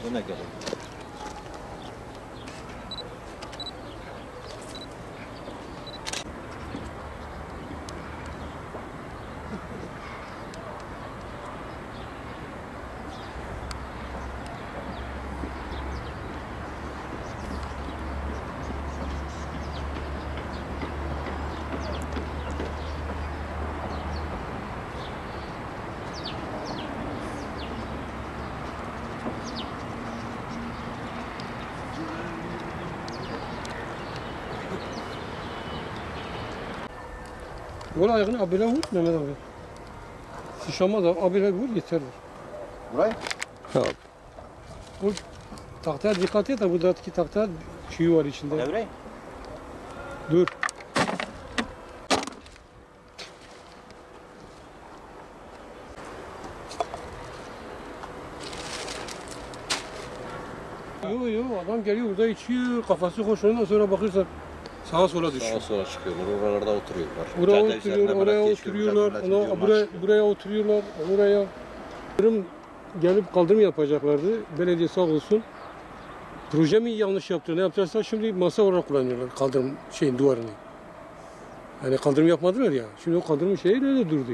Bu ne gerek? Yol ayağını abile vur Mehmet abi. Sıçramaz abi, abile vur yeterli. Burayı? Tamam. Bu tahtaya dikkat et de buradaki tahta çiğ var içinde. Devreyi? Dur. Yo adam geliyor burada içiyor, kafası hoş, ondan sonra bakırsan sağa sola düşüyor. Sağa sola çıkıyorlar, oralarda oturuyorlar. Buraya Cadde oturuyor, üzerine oraya millet geçiyor, oturuyorlar, millet gidiyor, maç. buraya oturuyorlar, oraya. Gelip kaldırım yapacaklardı. Belediye sağ olsun. Proje mi yanlış yaptı, ne yapacaksa şimdi masa olarak kullanıyorlar kaldırım duvarını. Yani kaldırım yapmadılar ya. Şimdi o kaldırım öyle durdu.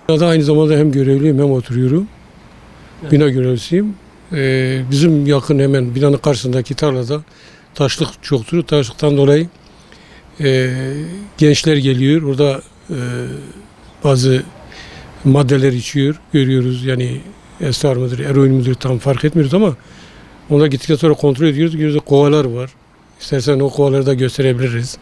Binada aynı zamanda hem görevliyim hem oturuyorum. Evet. Bina görevlisiyim. Bizim yakın hemen binanın karşısındaki tarlada taşlık çoktur. Taşlıktan dolayı gençler geliyor. Orada bazı maddeler içiyor. Görüyoruz yani esrar mıdır, eroin midir tam fark etmiyoruz ama onlar gittikten sonra kontrol ediyoruz. Görüyoruz kovalar var. İstersen o kovaları da gösterebiliriz.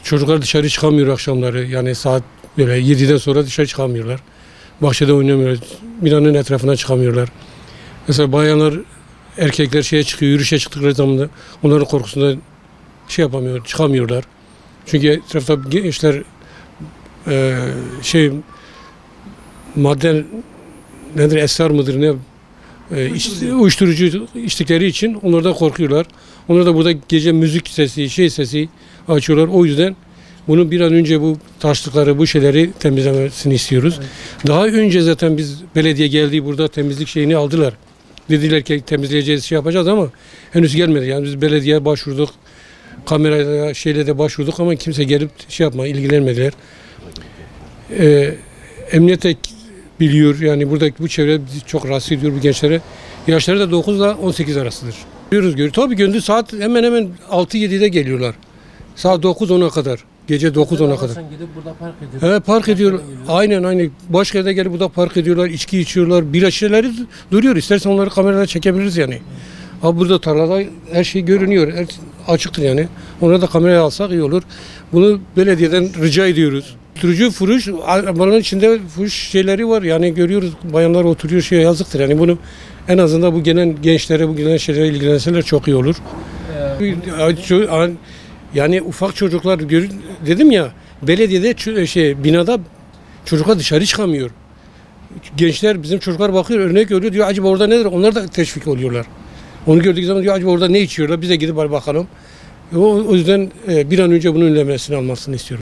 Çocuklar dışarı çıkamıyor akşamları. Yani saat böyle 7'den sonra dışarı çıkamıyorlar. Bahçede oynamıyorlar. Binanın etrafına çıkamıyorlar. Mesela bayanlar, erkekler çıkıyor, yürüyüşe çıktıkları zaman da onların korkusundan çıkamıyorlar. Çünkü etrafta gençler madde nedir, esrar mıdır ne uyuşturucu içtikleri için onlardan korkuyorlar. Onlar da burada gece müzik sesi, sesi açıyorlar. O yüzden bunu bir an önce bu taşlıkları, bu şeyleri temizlemesini istiyoruz. Evet. Daha önce zaten biz belediye geldi, burada temizlik şeyini aldılar. Dediler ki temizleyeceğiz, yapacağız ama henüz gelmedi. Yani biz belediyeye başvurduk, kameraya de başvurduk ama kimse gelip ilgilenmediler. Emniyet de biliyor yani buradaki bu çevre bizi çok rahatsız ediyor bu gençlere. Yaşları da 9 ile 18 arasıdır. Görüyoruz. Tabii gündüz saat hemen 6-7'de geliyorlar. Saat 9-10'a kadar. Gece 9-10'a kadar. Sen gidip burada park ediyorsun. Evet, park ediyorlar. Aynen. Başka yerde gelip burada park ediyorlar, içki içiyorlar. Bira şişeleri duruyor. İstersen onları kamerada çekebiliriz yani. Abi burada tarlada her şey görünüyor. Açıktır yani. Onları da kameraya alsak iyi olur. Bunu belediyeden rica ediyoruz. Uyuşturucu, fuhuş, arabanın içinde fuhuş şeyleri var. Yani görüyoruz bayanlar oturuyor, yazıktır. Yani bunu en azından bu gelen gençlere, bu gelen şeylere ilgilenseler çok iyi olur. Yani ufak çocuklar dedim ya, belediyede binada çocuklar dışarı çıkamıyor. Gençler, bizim çocuklar bakıyor, örnek görüyor, diyor acaba orada nedir? Onlar da teşvik oluyorlar. Onu gördüğü zaman diyor acaba orada ne içiyorlar? Biz de gidip bakalım. O yüzden bir an önce bunun önlemesini almasını istiyorum.